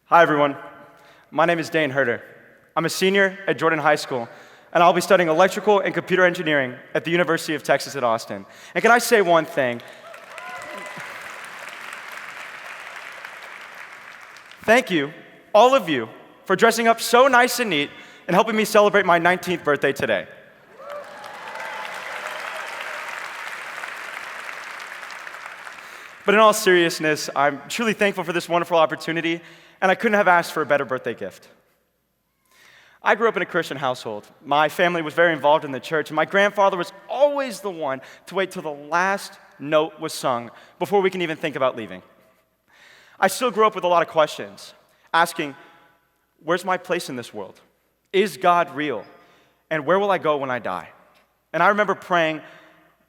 Hi, everyone. My name is Dane Herder. I'm a senior at Jordan High School, and I'll be studying electrical and computer engineering at the University of Texas at Austin. And can I say one thing? Thank you, all of you, for dressing up so nice and neat and helping me celebrate my 19th birthday today. But in all seriousness, I'm truly thankful for this wonderful opportunity, and I couldn't have asked for a better birthday gift. I grew up in a Christian household. My family was very involved in the church, and my grandfather was always the one to wait till the last note was sung before we can even think about leaving. I still grew up with a lot of questions, asking, where's my place in this world? Is God real? And where will I go when I die? And I remember praying,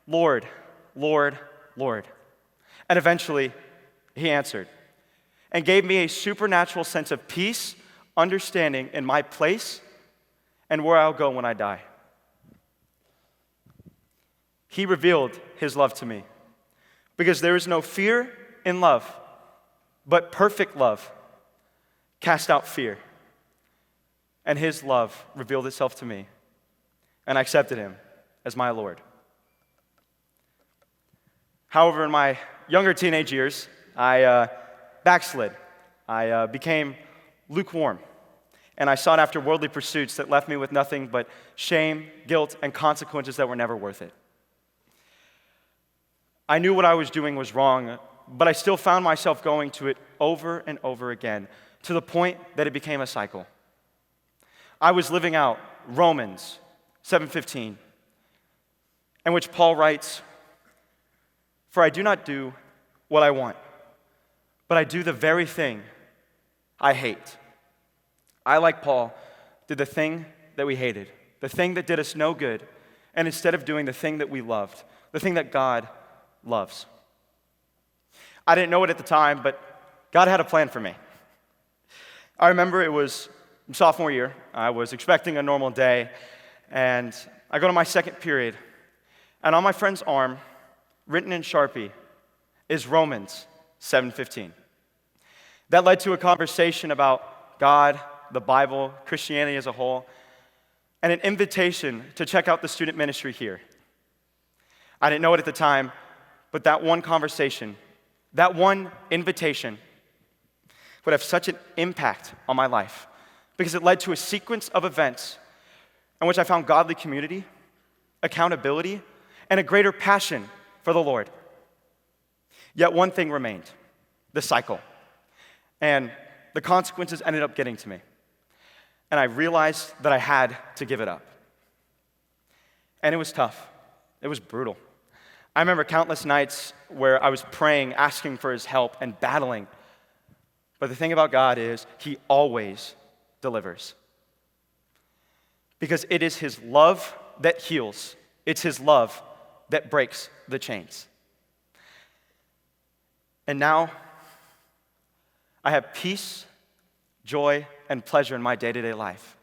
Lord, Lord, Lord. And eventually, he answered and gave me a supernatural sense of peace, understanding in my place and where I'll go when I die. He revealed his love to me because there is no fear in love, but perfect love cast out fear. And his love revealed itself to me, and I accepted him as my Lord. However, in my younger teenage years, I backslid. I became lukewarm, and I sought after worldly pursuits that left me with nothing but shame, guilt, and consequences that were never worth it. I knew what I was doing was wrong, but I still found myself going to it over and over again, to the point that it became a cycle. I was living out Romans 7:15, in which Paul writes, "For I do not do what I want, but I do the very thing I hate." I, like Paul, did the thing that we hated, the thing that did us no good, and instead of doing the thing that we loved, the thing that God loves. I didn't know it at the time, but God had a plan for me. I remember it was sophomore year. I was expecting a normal day, and I go to my second period, and on my friend's arm, written in Sharpie, is Romans 7:15. That led to a conversation about God, the Bible, Christianity as a whole, and an invitation to check out the student ministry here. I didn't know it at the time, but that one conversation, that one invitation would have such an impact on my life because it led to a sequence of events in which I found godly community, accountability, and a greater passion for the Lord. Yet one thing remained, the cycle. And the consequences ended up getting to me. And I realized that I had to give it up. And it was tough. It was brutal. I remember countless nights where I was praying, asking for his help, and battling. But the thing about God is, he always delivers. Because it is his love that heals. It's his love that breaks the chains. And now, I have peace, joy, and pleasure in my day-to-day life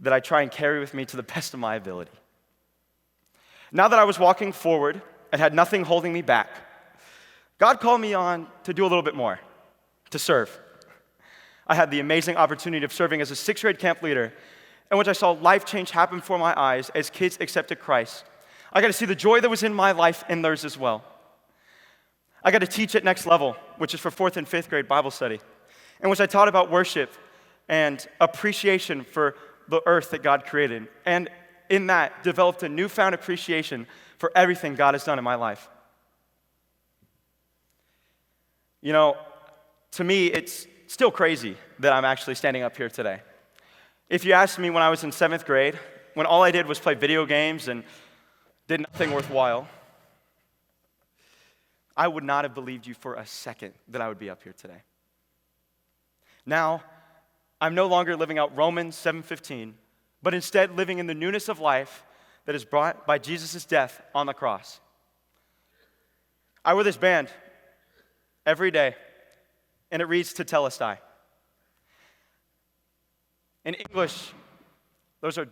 that I try and carry with me to the best of my ability. Now that I was walking forward and had nothing holding me back, God called me on to do a little bit more, to serve. I had the amazing opportunity of serving as a sixth grade camp leader, in which I saw life change happen before my eyes as kids accepted Christ. I got to see the joy that was in my life and theirs as well. I got to teach at Next Level, which is for 4th and 5th grade Bible study, in which I taught about worship and appreciation for the earth that God created. And in that, developed a newfound appreciation for everything God has done in my life. You know, to me, it's still crazy that I'm actually standing up here today. If you asked me when I was in 7th grade, when all I did was play video games and did nothing worthwhile, I would not have believed you for a second that I would be up here today. Now, I'm no longer living out Romans 7:15, but instead living in the newness of life that is brought by Jesus' death on the cross. I wear this band every day, and it reads Tetelestai. In English, those are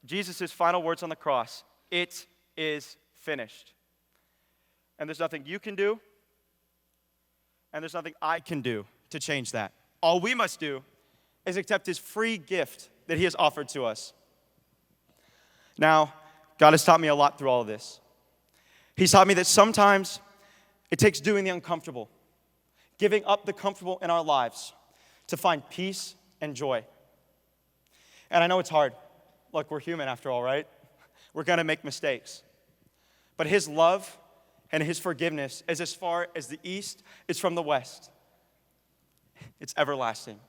Jesus' final words on the cross. It is finished. And there's nothing you can do, and there's nothing I can do to change that. All we must do is accept his free gift that he has offered to us. Now, God has taught me a lot through all of this. He's taught me that sometimes it takes doing the uncomfortable, giving up the comfortable in our lives to find peace and joy. And I know it's hard. Look, we're human after all, right? We're going to make mistakes. But his love and his forgiveness is as far as the east is from the west. It's everlasting.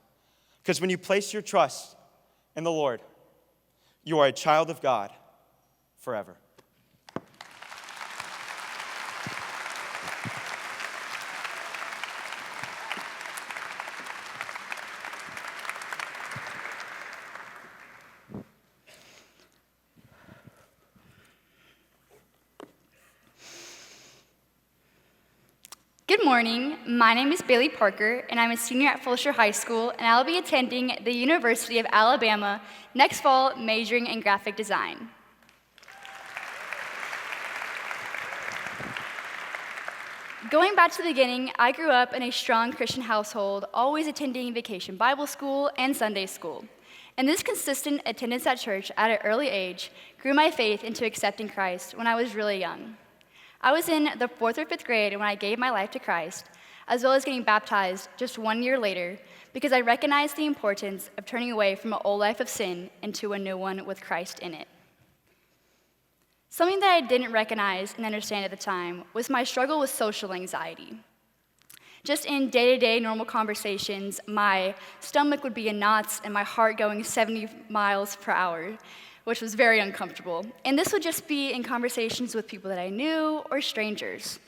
Because when you place your trust in the Lord, you are a child of God forever. Good morning, my name is Bailey Parker, and I'm a senior at Fulshire High School, and I'll be attending the University of Alabama next fall, majoring in graphic design. Going back to the beginning, I grew up in a strong Christian household, always attending vacation Bible school and Sunday school. And this consistent attendance at church at an early age grew my faith into accepting Christ when I was really young. I was in the 4th or 5th grade when I gave my life to Christ, as well as getting baptized just 1 year later, because I recognized the importance of turning away from an old life of sin into a new one with Christ in it. Something that I didn't recognize and understand at the time was my struggle with social anxiety. Just in day-to-day normal conversations, my stomach would be in knots and my heart going 70 miles per hour, which was very uncomfortable. And this would just be in conversations with people that I knew or strangers.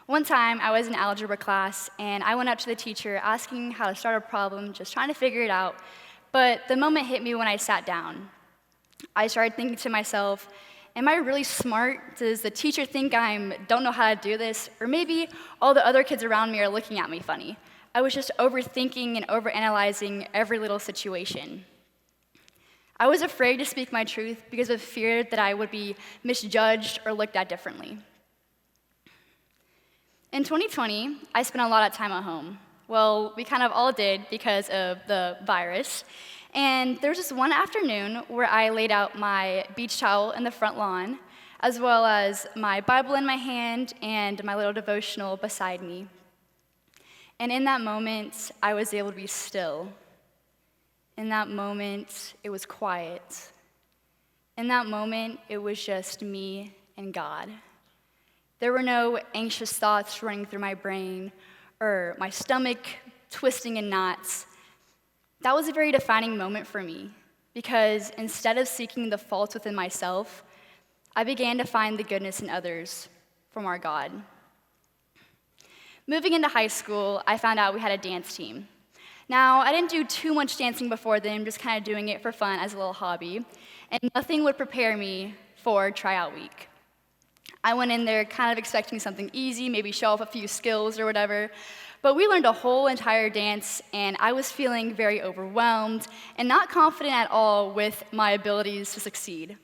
One time, I was in algebra class, and I went up to the teacher asking how to start a problem, just trying to figure it out. But the moment hit me when I sat down. I started thinking to myself, am I really smart? Does the teacher think I don't know how to do this? Or maybe all the other kids around me are looking at me funny. I was just overthinking and overanalyzing every little situation. I was afraid to speak my truth because of fear that I would be misjudged or looked at differently. In 2020, I spent a lot of time at home. Well, we kind of all did because of the virus. And there was this one afternoon where I laid out my beach towel in the front lawn, as well as my Bible in my hand and my little devotional beside me. And in that moment, I was able to be still. In that moment, it was quiet. In that moment, it was just me and God. There were no anxious thoughts running through my brain or my stomach twisting in knots. That was a very defining moment for me because instead of seeking the faults within myself, I began to find the goodness in others from our God. Moving into high school, I found out we had a dance team. Now, I didn't do too much dancing before then, just kind of doing it for fun as a little hobby, and nothing would prepare me for tryout week. I went in there kind of expecting something easy, maybe show off a few skills or whatever, but we learned a whole entire dance, and I was feeling very overwhelmed and not confident at all with my abilities to succeed.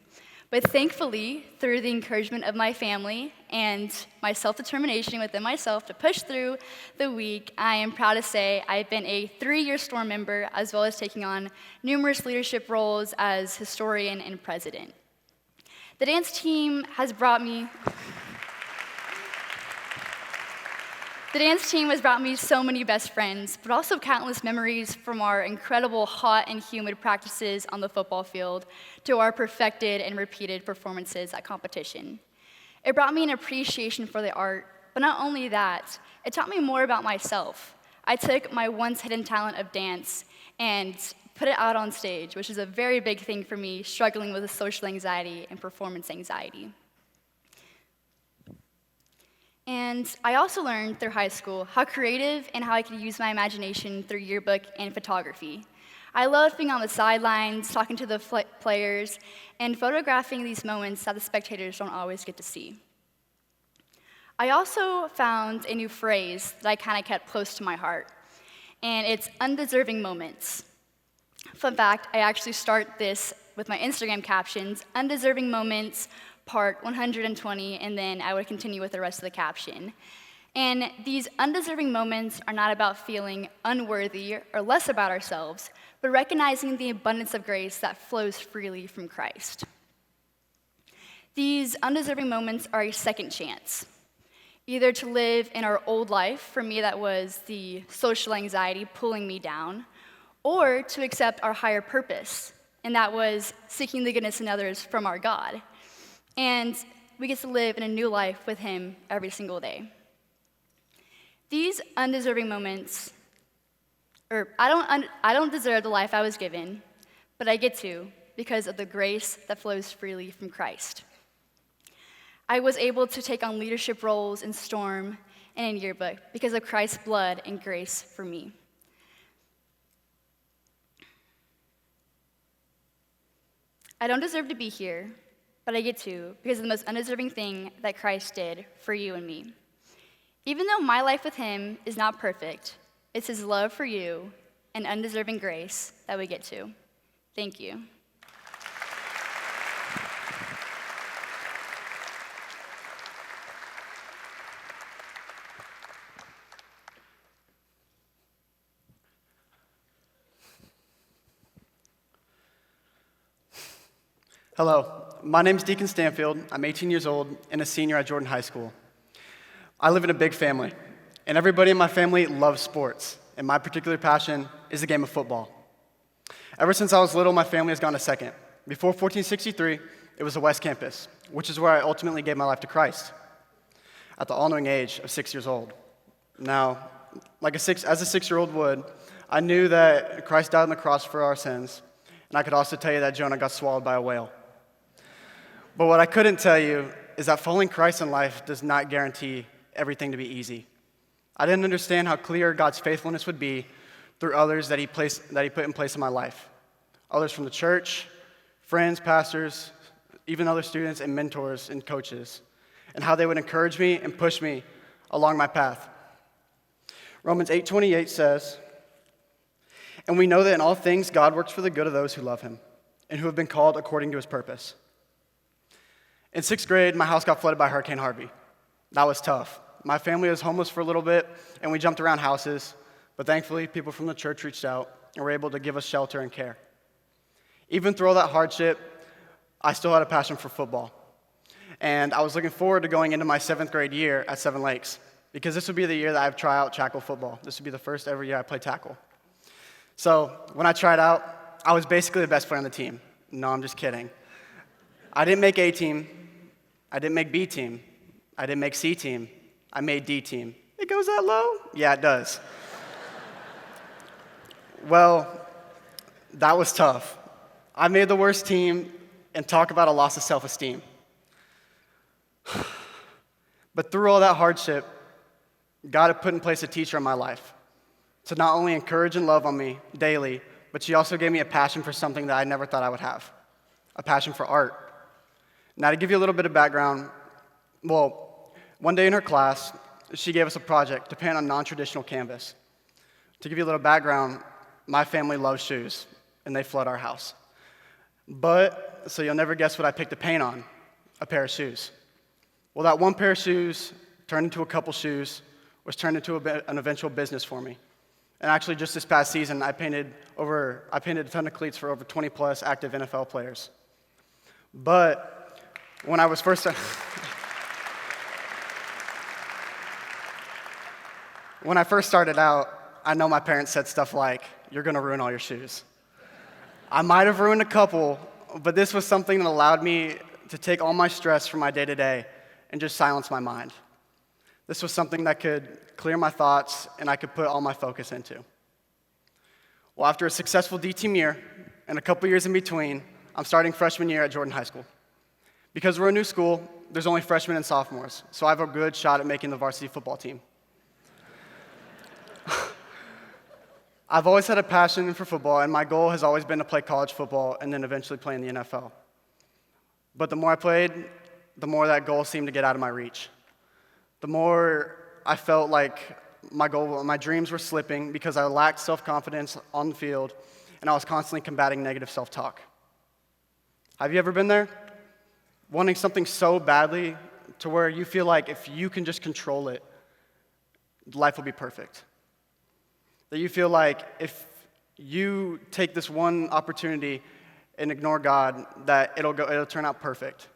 But thankfully, through the encouragement of my family and my self-determination within myself to push through the week, I am proud to say I've been a 3-year STORM member, as well as taking on numerous leadership roles as historian and president. The dance team has brought me so many best friends, but also countless memories from our incredible hot and humid practices on the football field to our perfected and repeated performances at competition. It brought me an appreciation for the art, but not only that, it taught me more about myself. I took my once hidden talent of dance and put it out on stage, which is a very big thing for me, struggling with social anxiety and performance anxiety. And I also learned through high school how creative and how I could use my imagination through yearbook and photography. I loved being on the sidelines, talking to the players, and photographing these moments that the spectators don't always get to see. I also found a new phrase that I kind of kept close to my heart, and it's undeserving moments. Fun fact, I actually start this with my Instagram captions, undeserving moments, part 120, and then I would continue with the rest of the caption. And these undeserving moments are not about feeling unworthy or less about ourselves, but recognizing the abundance of grace that flows freely from Christ. These undeserving moments are a second chance, either to live in our old life, for me that was the social anxiety pulling me down, or to accept our higher purpose, and that was seeking the goodness in others from our God. And we get to live in a new life with Him every single day. These undeserving moments, I don't deserve the life I was given, but I get to because of the grace that flows freely from Christ. I was able to take on leadership roles in Storm and in Yearbook because of Christ's blood and grace for me. I don't deserve to be here, but I get to because of the most undeserving thing that Christ did for you and me. Even though my life with Him is not perfect, it's His love for you and undeserving grace that we get to. Thank you. Hello, my name is Deacon Stanfield. I'm 18 years old and a senior at Jordan High School. I live in a big family, and everybody in my family loves sports, and my particular passion is the game of football. Ever since I was little, my family has gone to second. Before 1463, it was the West Campus, which is where I ultimately gave my life to Christ at the all-knowing age of 6 years old. Now, as a six-year-old would, I knew that Christ died on the cross for our sins, and I could also tell you that Jonah got swallowed by a whale. But what I couldn't tell you is that following Christ in life does not guarantee everything to be easy. I didn't understand how clear God's faithfulness would be through others that He put in place in my life. Others from the church, friends, pastors, even other students and mentors and coaches, and how they would encourage me and push me along my path. Romans 8:28 says, "And we know that in all things God works for the good of those who love Him and who have been called according to His purpose." In 6th grade, my house got flooded by Hurricane Harvey. That was tough. My family was homeless for a little bit, and we jumped around houses, but thankfully, people from the church reached out and were able to give us shelter and care. Even through all that hardship, I still had a passion for football. And I was looking forward to going into my 7th grade year at Seven Lakes, because this would be the year that I would try out tackle football. This would be the first ever year I played tackle. So when I tried out, I was basically the best player on the team. No, I'm just kidding. I didn't make A team. I didn't make B team. I didn't make C team. I made D team. It goes that low? Yeah, it does. Well, that was tough. I made the worst team, and talk about a loss of self-esteem. But through all that hardship, God had put in place a teacher in my life to not only encourage and love on me daily, but she also gave me a passion for something that I never thought I would have, a passion for art. Now, to give you a little bit of background, one day in her class, she gave us a project to paint on non-traditional canvas. To give you a little background, my family loves shoes, and they flood our house. So you'll never guess what I picked to paint on, a pair of shoes. Well, that one pair of shoes turned into a couple shoes, was turned into an eventual business for me. And actually, just this past season, I painted a ton of cleats for over 20-plus active NFL players. But when I was first when I first started out, I know my parents said stuff like, "You're going to ruin all your shoes." I might have ruined a couple, but this was something that allowed me to take all my stress from my day-to-day and just silence my mind. This was something that could clear my thoughts and I could put all my focus into. Well, after a successful D-team year and a couple years in between, I'm starting freshman year at Jordan High School. Because we're a new school, there's only freshmen and sophomores, so I have a good shot at making the varsity football team. I've always had a passion for football, and my goal has always been to play college football and then eventually play in the NFL. But the more I played, the more that goal seemed to get out of my reach. The more I felt like my dreams were slipping because I lacked self-confidence on the field, and I was constantly combating negative self-talk. Have you ever been there? Wanting something so badly to where you feel like if you can just control it, life will be perfect. That you feel like if you take this one opportunity and ignore God, that it'll turn out perfect.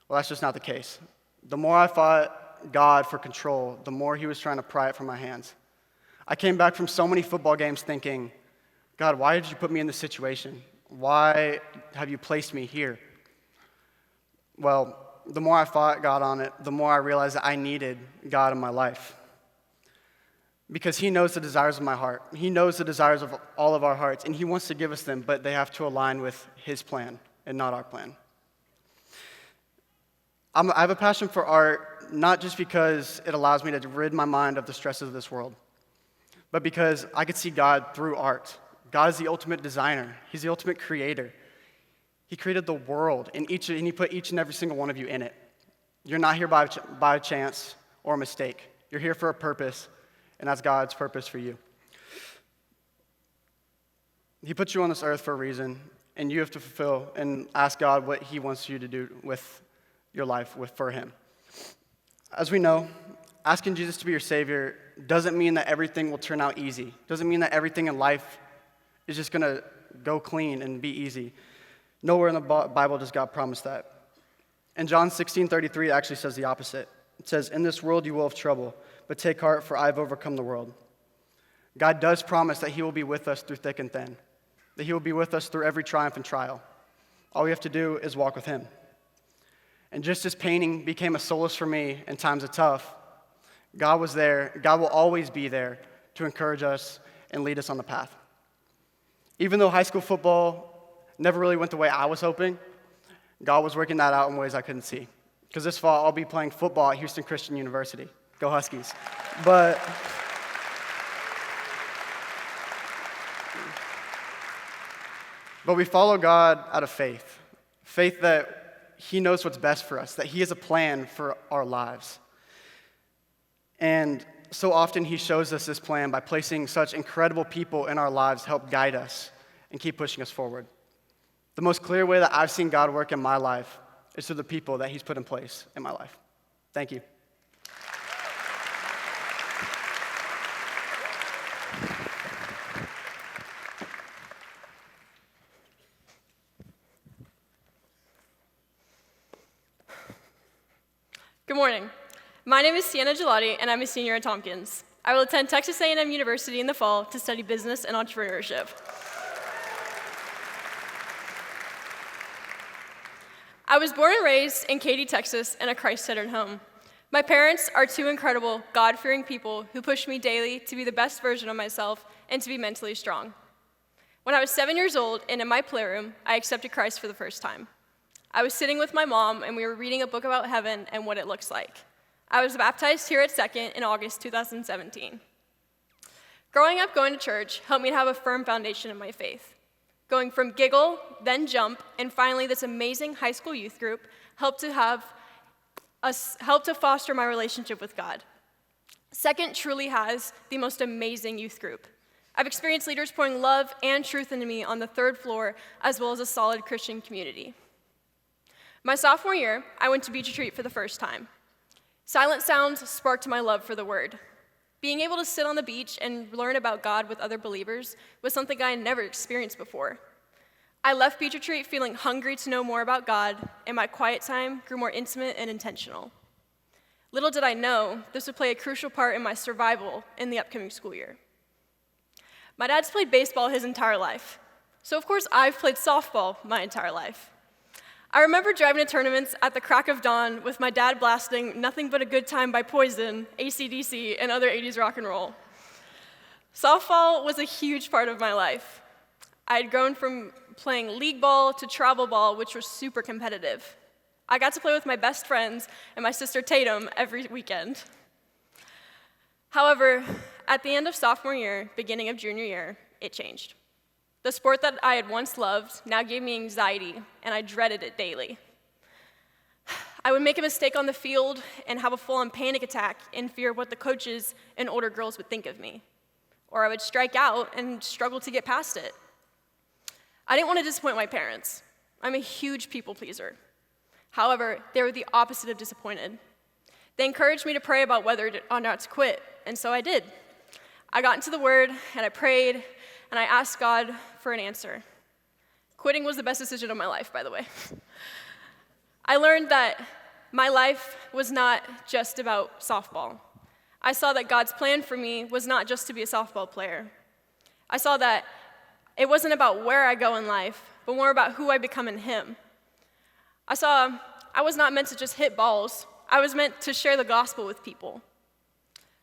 Well, that's just not the case. The more I fought God for control, the more he was trying to pry it from my hands. I came back from so many football games thinking, God, why did you put me in this situation? Why have you placed me here? Well, the more I fought God on it, the more I realized that I needed God in my life. Because he knows the desires of my heart. He knows the desires of all of our hearts, and he wants to give us them, but they have to align with his plan and not our plan. I have a passion for art, not just because it allows me to rid my mind of the stresses of this world, but because I could see God through art. God is the ultimate designer. He's the ultimate creator. He created the world, and he put each and every single one of you in it. You're not here by chance or a mistake. You're here for a purpose, and that's God's purpose for you. He put you on this earth for a reason, and you have to fulfill and ask God what he wants you to do with your life for him. As we know, asking Jesus to be your Savior doesn't mean that everything will turn out easy. Doesn't mean that everything in life is just going to go clean and be easy. Nowhere in the Bible does God promise that. In John 16:33, it actually says the opposite. It says, "In this world you will have trouble, but take heart, for I have overcome the world." God does promise that he will be with us through thick and thin, that he will be with us through every triumph and trial. All we have to do is walk with him. And just as painting became a solace for me in times of tough, God was there. God will always be there to encourage us and lead us on the path. Even though high school football never really went the way I was hoping, God was working that out in ways I couldn't see. Because this fall, I'll be playing football at Houston Christian University. Go Huskies. But we follow God out of faith. Faith that he knows what's best for us, that he has a plan for our lives. And so often he shows us this plan by placing such incredible people in our lives to help guide us and keep pushing us forward. The most clear way that I've seen God work in my life is through the people that he's put in place in my life. Thank you. Good morning. My name is Sienna Gelotti, and I'm a senior at Tompkins. I will attend Texas A&M University in the fall to study business and entrepreneurship. I was born and raised in Katy, Texas, in a Christ-centered home. My parents are two incredible, God-fearing people who push me daily to be the best version of myself and to be mentally strong. When I was 7 years old and in my playroom, I accepted Christ for the first time. I was sitting with my mom, and we were reading a book about heaven and what it looks like. I was baptized here at Second in August 2017. Growing up going to church helped me to have a firm foundation in my faith. Going from Giggle, then Jump, and finally this amazing high school youth group helped to foster my relationship with God. Second truly has the most amazing youth group. I've experienced leaders pouring love and truth into me on the third floor, as well as a solid Christian community. My sophomore year, I went to Beach Retreat for the first time. Silent Sounds sparked my love for the Word. Being able to sit on the beach and learn about God with other believers was something I had never experienced before. I left Beach Retreat feeling hungry to know more about God, and my quiet time grew more intimate and intentional. Little did I know this would play a crucial part in my survival in the upcoming school year. My dad's played baseball his entire life, so of course I've played softball my entire life. I remember driving to tournaments at the crack of dawn with my dad blasting Nothing But a Good Time by Poison, AC/DC, and other 80s rock and roll. Softball was a huge part of my life. I had grown from playing league ball to travel ball, which was super competitive. I got to play with my best friends and my sister Tatum every weekend. However, at the end of sophomore year, beginning of junior year, it changed. The sport that I had once loved now gave me anxiety, and I dreaded it daily. I would make a mistake on the field and have a full-on panic attack in fear of what the coaches and older girls would think of me. Or I would strike out and struggle to get past it. I didn't want to disappoint my parents. I'm a huge people pleaser. However, they were the opposite of disappointed. They encouraged me to pray about whether or not to quit, and so I did. I got into the Word, and I prayed, and I asked God for an answer. Quitting was the best decision of my life, by the way. I learned that my life was not just about softball. I saw that God's plan for me was not just to be a softball player. I saw that it wasn't about where I go in life, but more about who I become in Him. I saw I was not meant to just hit balls. I was meant to share the gospel with people.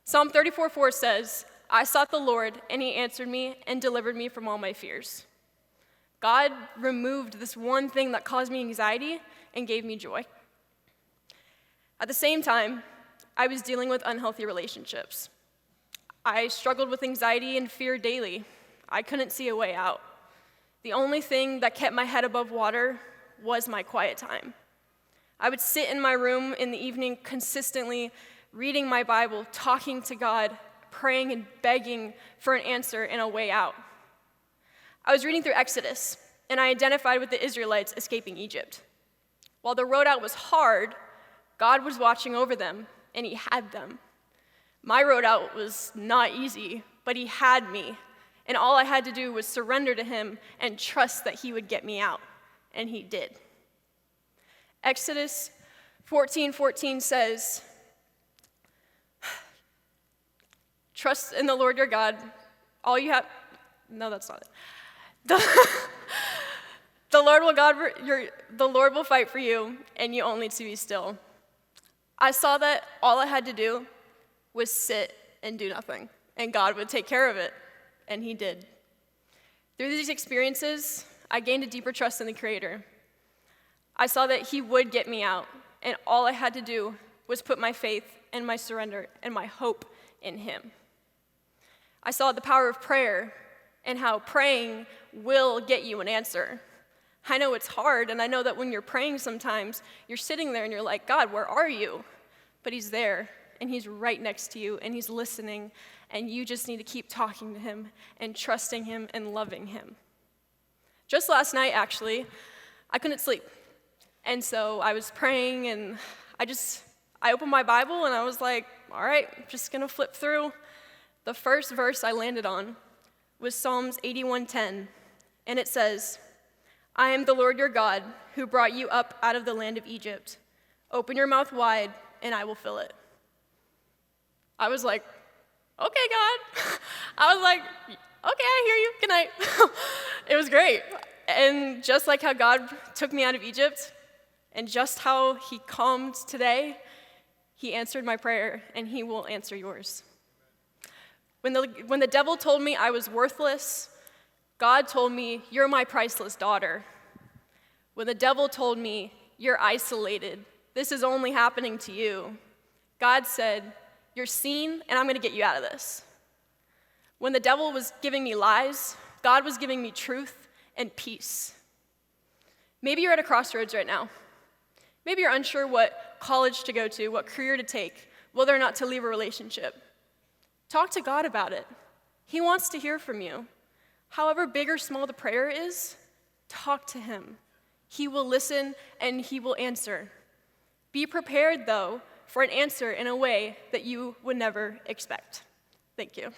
Psalm 34:4 says, I sought the Lord, and He answered me and delivered me from all my fears. God removed this one thing that caused me anxiety and gave me joy. At the same time, I was dealing with unhealthy relationships. I struggled with anxiety and fear daily. I couldn't see a way out. The only thing that kept my head above water was my quiet time. I would sit in my room in the evening consistently, reading my Bible, talking to God, praying and begging for an answer and a way out. I was reading through Exodus, and I identified with the Israelites escaping Egypt. While the road out was hard, God was watching over them, and He had them. My road out was not easy, but He had me, and all I had to do was surrender to Him and trust that He would get me out, and He did. Exodus 14:14 says, trust in the Lord your God. All you have, no, that's not it. The Lord will fight for you, and you only need to be still. I saw that all I had to do was sit and do nothing, and God would take care of it, and He did. Through these experiences, I gained a deeper trust in the Creator. I saw that He would get me out, and all I had to do was put my faith and my surrender and my hope in Him. I saw the power of prayer and how praying will get you an answer. I know it's hard, and I know that when you're praying sometimes, you're sitting there and you're like, God, where are you? But He's there, and He's right next to you, and He's listening, and you just need to keep talking to Him and trusting Him and loving Him. Just last night, actually, I couldn't sleep. And so I was praying, and I opened my Bible, and I was like, all right, I'm just going to flip through. The first verse I landed on was Psalms 81:10, and it says, I am the Lord your God, who brought you up out of the land of Egypt. Open your mouth wide, and I will fill it. I was like, okay, God. I was like, okay, I hear you. Good night. It was great. And just like how God took me out of Egypt, and just how He calmed today, He answered my prayer, and He will answer yours. When the devil told me I was worthless, God told me, you're my priceless daughter. When the devil told me, you're isolated, this is only happening to you, God said, you're seen, and I'm going to get you out of this. When the devil was giving me lies, God was giving me truth and peace. Maybe you're at a crossroads right now. Maybe you're unsure what college to go to, what career to take, whether or not to leave a relationship. Talk to God about it. He wants to hear from you. However big or small the prayer is, talk to Him. He will listen and He will answer. Be prepared, though, for an answer in a way that you would never expect. Thank you.